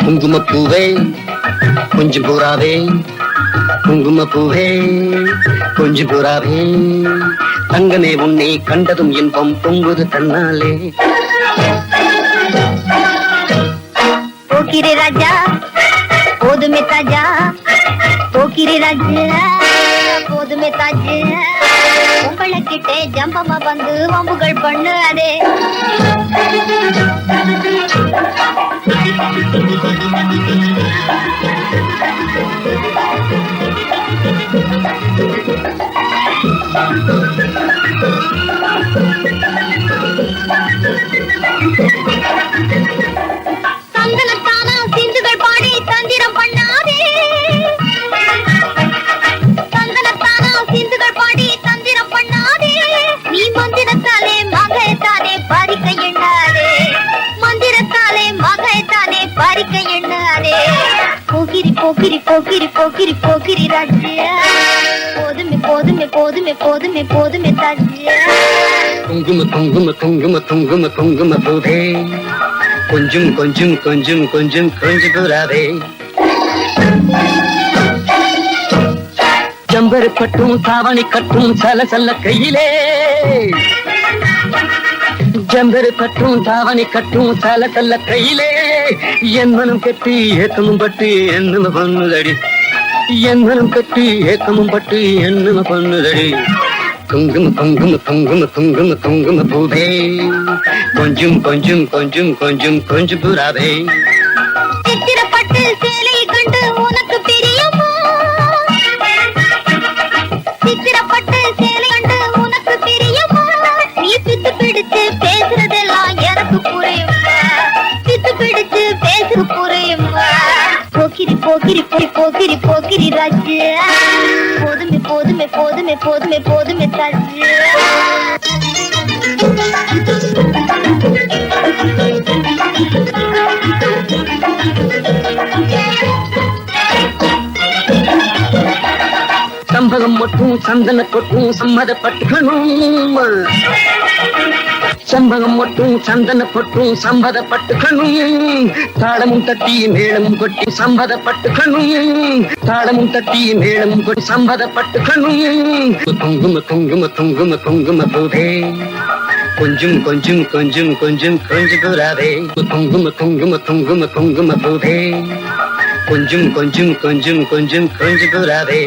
குங்குமப்பூவே கொஞ்சம் புறாவே, குங்குமப்பூவே கொஞ்சம் புறாவே, தங்கமே உன்னை கண்டதும் இன்பம் பொங்குது தன்னாலே. போக்கிரி ராஜா போதுமே தாஜா, போக்கிரி ராஜா போதுமே தாஜா, உங்களை கிட்டே ஜம்பமா வந்து வம்புகள் பண்ணு அதே. சந்தனத்தானா சிந்துகள் பாடி தந்திரம் பண்ணாதே, சந்தனத்தானா சிந்துகள் பாடி தந்திரம் பண்ணாதே, நீ மந்திரத்தாலே மகைத்தானே பறிக்க எண்ணாதே, மந்திரத்தாலே மகைத்தானே பறிக்க எண்ணாதே. போக்கிரி போக்கிரி போக்கிரி போக்கிரி போக்கிரி ராஜ்யா, போதுமே போதுமே போதுமே போதுமே போதுமே தாஜ்யா. குங்கும குங்கும குங்கும குங்கும குங்குமப்பூவே கொஞ்சம் கொஞ்சம் கொஞ்சம் கொஞ்சம் கொஞ்சம் புறாவே, ஜம்பரு கட்டும் தாவணி கட்டும் சல சல கையிலே, ஜம்பரு கட்டும் தாவணி கட்டும் சல சல கையிலே, என் மனம் கட்டி ஏக்கமும் பட்டு என்னம பண்ணுதடி, என் மனம் கட்டி ஏக்கமும் பட்டு என்னம பண்ணுதடி. குங்கும குங்கும குங்கும குங்கும குங்கும பூவே கொஞ்சம் கொஞ்சம் கொஞ்சம் கொஞ்சம் கொஞ்சம் புறாவே. சித்திரப்பட்டு சேலை கண்டு உனக்கு பிரியமா, சித்திரப்பட்டு சேலை கண்டு உனக்கு பிரியமா, நீ பித்து பிடிச்சு பேசுறதெல்லாம் எனக்கு புரியுமா, பித்து பிடிச்சு பேசுற புரியுமா. போக்கிரி போக்கிரி போய் போக்கிரி போக்கிரி ராஜ்யா, போதுமே போதுமே போதுமே போதுமே போதுமே தாஜ்யா. சம்பகம் மட்டும் சந்தன கொட்டும் சம்மதப்பட்டுக்கணும், சம்பகம் மட்டும் சந்தன கொட்டும் சம்மதப்பட்டுக்கணும், தாளமும் தட்டி மேளமும் கொட்டி சம்மதப்பட்டுக்கணும், தாளமும் தட்டி மேளமும் கொட்டி சம்மதப்பட்டுக்கணும். குங்கும குங்கும குங்கும குங்கும பூவே கொஞ்சம் கொஞ்சம் கொஞ்சம் கொஞ்சம் கொஞ்சம் புறாவே, குங்கும குங்கும குங்கும குங்கும பூவே கொஞ்சம் கொஞ்சம் கொஞ்சம் கொஞ்சம் கொஞ்சம் புறாவே.